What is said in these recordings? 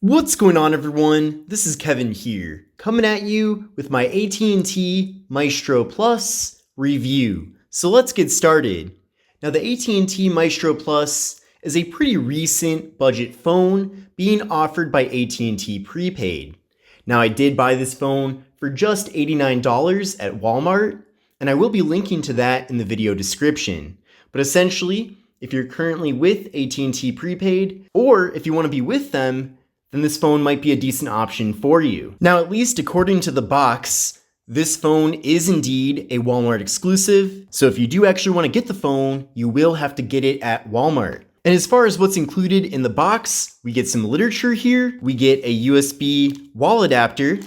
What's going on, everyone? This is Kevin here, coming at you with my AT&T Maestro Plus review. So let's get started. Now, the AT&T Maestro Plus is a pretty recent budget phone being offered by AT&T Prepaid. Now, I did buy this phone for just $89 at Walmart, and I will be linking to that in the video description. But essentially, if you're currently with AT&T Prepaid, or if you want to be with them, then this phone might be a decent option for you. Now, at least according to the box, this phone is indeed a Walmart exclusive. So if you do actually want to get the phone, you will have to get it at Walmart. And as far as what's included in the box, we get some literature here, we get a USB wall adapter,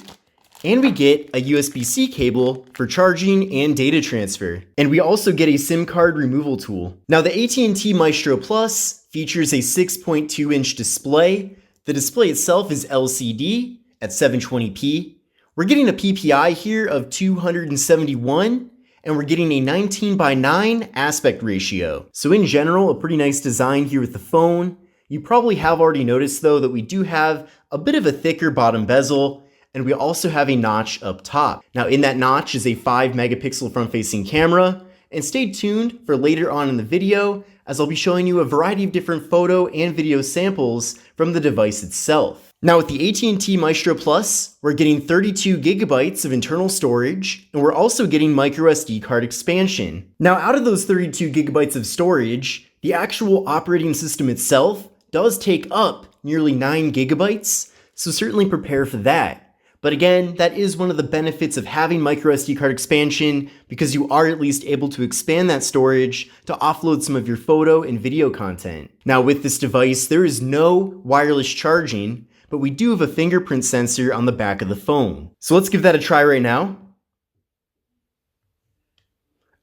and we get a USB-C cable for charging and data transfer. And we also get a SIM card removal tool. Now, the AT&T Maestro Plus features a 6.2-inch display. The display itself is LCD at 720p. We're getting a PPI here of 271, and we're getting a 19:9 aspect ratio. So in general, a pretty nice design here with the phone. You probably have already noticed though that we do have a bit of a thicker bottom bezel, and we also have a notch up top. Now in that notch is a 5-megapixel front-facing camera, and stay tuned for later on in the video as I'll be showing you a variety of different photo and video samples from the device itself. Now with the AT&T Maestro Plus, we're getting 32 gigabytes of internal storage, and we're also getting microSD card expansion. Now out of those 32 gigabytes of storage, the actual operating system itself does take up nearly 9 gigabytes, so certainly prepare for that. But again, that is one of the benefits of having microSD card expansion, because you are at least able to expand that storage to offload some of your photo and video content. Now with this device, there is no wireless charging, but we do have a fingerprint sensor on the back of the phone. So let's give that a try right now.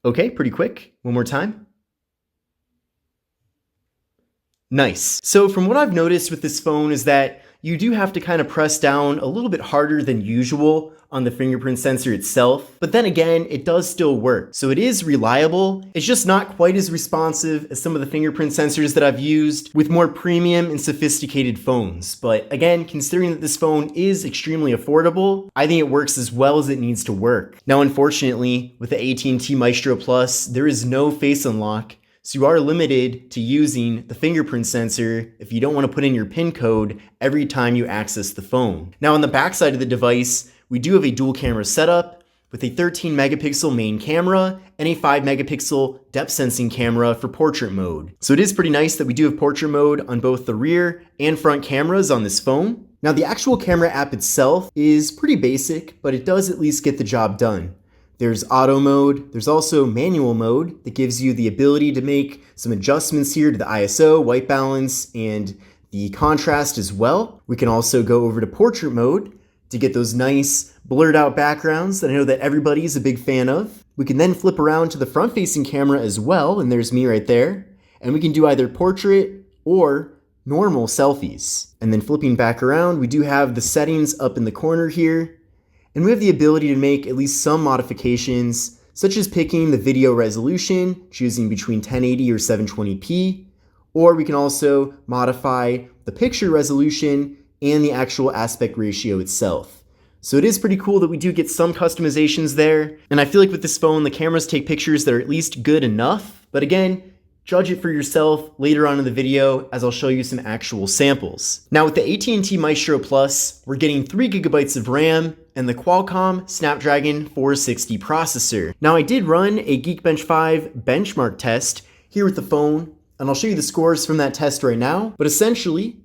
Okay, pretty quick. One more time. Nice. So from what I've noticed with this phone is that you do have to kind of press down a little bit harder than usual on the fingerprint sensor itself, but then again, it does still work. So it is reliable. It's just not quite as responsive as some of the fingerprint sensors that I've used with more premium and sophisticated phones. But again, considering that this phone is extremely affordable, I think it works as well as it needs to work. Now, unfortunately, with the AT&T Maestro Plus, there is no face unlock. So you are limited to using the fingerprint sensor if you don't want to put in your PIN code every time you access the phone. Now on the back side of the device, we do have a dual camera setup with a 13 megapixel main camera and a 5 megapixel depth sensing camera for portrait mode. So it is pretty nice that we do have portrait mode on both the rear and front cameras on this phone. Now the actual camera app itself is pretty basic, but it does at least get the job done. There's auto mode, there's also manual mode that gives you the ability to make some adjustments here to the ISO, white balance, and the contrast as well. We can also go over to portrait mode to get those nice blurred out backgrounds that I know that everybody's a big fan of. We can then flip around to the front facing camera as well, and there's me right there. And we can do either portrait or normal selfies. And then flipping back around, we do have the settings up in the corner here. And we have the ability to make at least some modifications, such as picking the video resolution, choosing between 1080 or 720p, or we can also modify the picture resolution and the actual aspect ratio itself. So it is pretty cool that we do get some customizations there, and I feel like with this phone, the cameras take pictures that are at least good enough, but again, judge it for yourself later on in the video as I'll show you some actual samples. Now with the AT&T Maestro Plus, we're getting 3 gigabytes of RAM and the Qualcomm Snapdragon 460 processor. Now I did run a Geekbench 5 benchmark test here with the phone, and I'll show you the scores from that test right now. But essentially,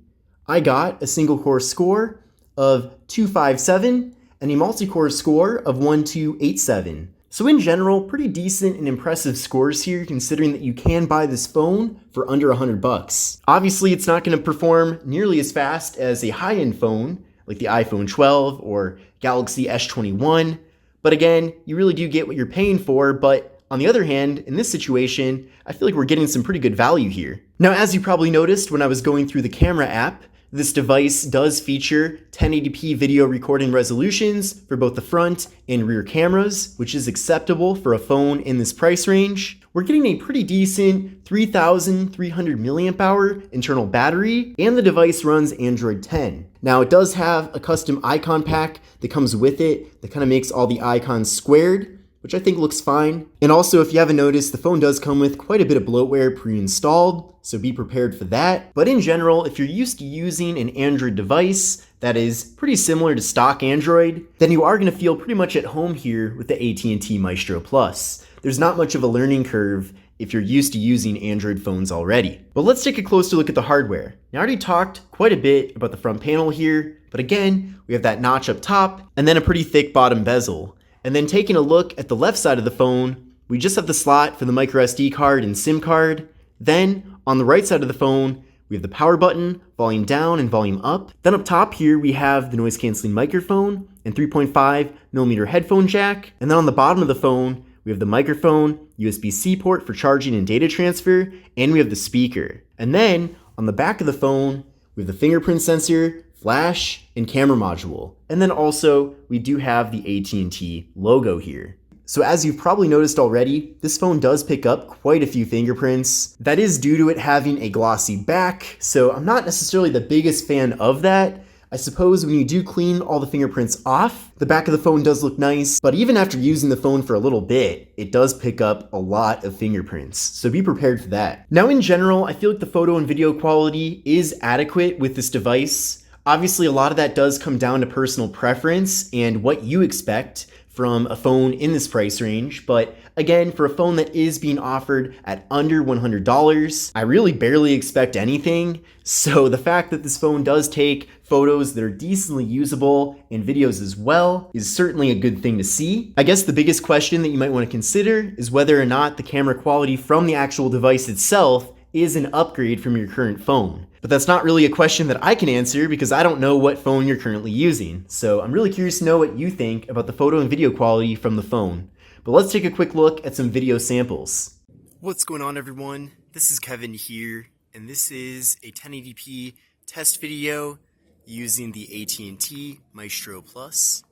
I got a single core score of 257 and a multi-core score of 1287. So in general, pretty decent and impressive scores here, considering that you can buy this phone for under $100. Obviously, it's not going to perform nearly as fast as a high-end phone like the iPhone 12 or Galaxy S21, but again, you really do get what you're paying for. But on the other hand, in this situation, I feel like we're getting some pretty good value here. Now, as you probably noticed when I was going through the camera app, this device does feature 1080p video recording resolutions for both the front and rear cameras, which is acceptable for a phone in this price range. We're getting a pretty decent 3,300 milliamp hour internal battery, and the device runs Android 10. Now it does have a custom icon pack that comes with it that kind of makes all the icons squared, which I think looks fine. And also, if you haven't noticed, the phone does come with quite a bit of bloatware pre-installed, so be prepared for that. But in general, if you're used to using an Android device that is pretty similar to stock Android, then you are going to feel pretty much at home here with the AT&T Maestro Plus. There's not much of a learning curve if you're used to using Android phones already. But let's take a closer look at the hardware. Now, I already talked quite a bit about the front panel here, but again, we have that notch up top and then a pretty thick bottom bezel. And then taking a look at the left side of the phone, we just have the slot for the microSD card and SIM card. Then on the right side of the phone, we have the power button, volume down and volume up. Then up top here, we have the noise canceling microphone and 3.5mm headphone jack. And then on the bottom of the phone, we have the microphone, USB-C port for charging and data transfer, and we have the speaker. And then on the back of the phone, we have the fingerprint sensor, flash, and camera module. And then also, we do have the AT&T logo here. So as you've probably noticed already, this phone does pick up quite a few fingerprints. That is due to it having a glossy back, so I'm not necessarily the biggest fan of that. I suppose when you do clean all the fingerprints off, the back of the phone does look nice, but even after using the phone for a little bit, it does pick up a lot of fingerprints, so be prepared for that. Now in general, I feel like the photo and video quality is adequate with this device. Obviously, a lot of that does come down to personal preference and what you expect from a phone in this price range, but again, for a phone that is being offered at under $100, I really barely expect anything. So the fact that this phone does take photos that are decently usable and videos as well is certainly a good thing to see. I guess the biggest question that you might want to consider is whether or not the camera quality from the actual device itself is an upgrade from your current phone. But that's not really a question that I can answer because I don't know what phone you're currently using. So I'm really curious to know what you think about the photo and video quality from the phone. But let's take a quick look at some video samples. What's going on, everyone? This is Kevin here, and this is a 1080p test video using the AT&T Maestro Plus.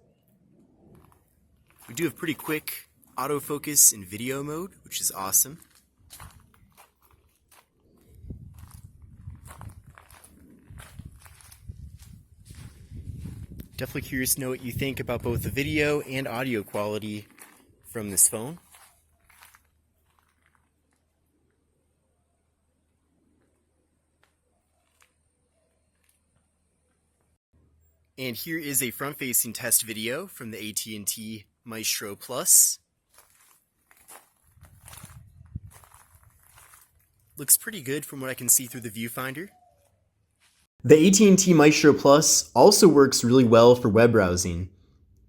We do have pretty quick autofocus in video mode, which is awesome. Definitely curious to know what you think about both the video and audio quality from this phone. And here is a front-facing test video from the AT&T Maestro Plus. Looks pretty good from what I can see through the viewfinder. The AT&T Maestro Plus also works really well for web browsing.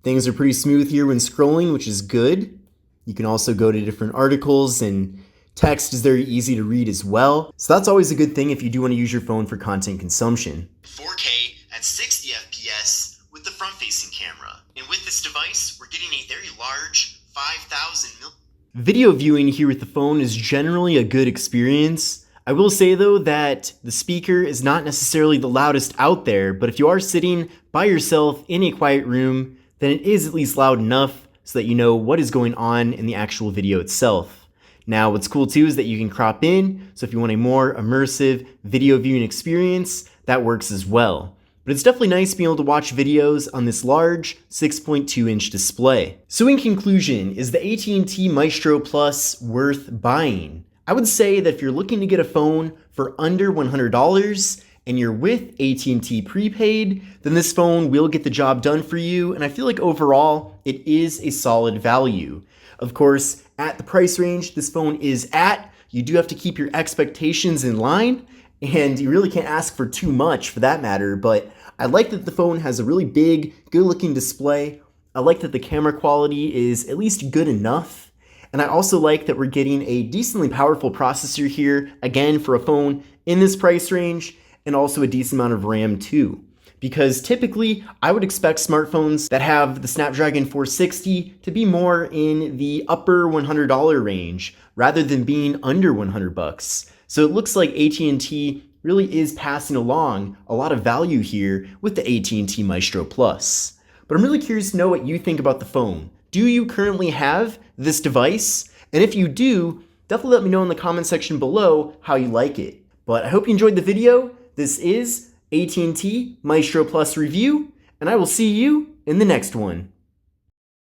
Things are pretty smooth here when scrolling, which is good. You can also go to different articles, and text is very easy to read as well. So that's always a good thing if you do want to use your phone for content consumption. 4K at 60 FPS with the front-facing camera. And with this device, we're getting a very large 5,000 mil. Video viewing here with the phone is generally a good experience. I will say though that the speaker is not necessarily the loudest out there, but if you are sitting by yourself in a quiet room, then it is at least loud enough so that you know what is going on in the actual video itself. Now, what's cool too is that you can crop in, so if you want a more immersive video viewing experience, that works as well. But it's definitely nice being able to watch videos on this large 6.2-inch display. So in conclusion, is the AT&T Maestro Plus worth buying? I would say that if you're looking to get a phone for under $100 and you're with AT&T Prepaid, then this phone will get the job done for you, and I feel like overall it is a solid value. Of course, at the price range this phone is at, you do have to keep your expectations in line, and you really can't ask for too much for that matter, but I like that the phone has a really big, good-looking display. I like that the camera quality is at least good enough. And I also like that we're getting a decently powerful processor here, again, for a phone in this price range, and also a decent amount of RAM too. Because typically, I would expect smartphones that have the Snapdragon 460 to be more in the upper $100 range, rather than being under $100. So it looks like AT&T really is passing along a lot of value here with the AT&T Maestro Plus. But I'm really curious to know what you think about the phone. Do you currently have this device? And if you do, definitely let me know in the comment section below how you like it. But I hope you enjoyed the video. This is AT&T Maestro Plus review, and I will see you in the next one.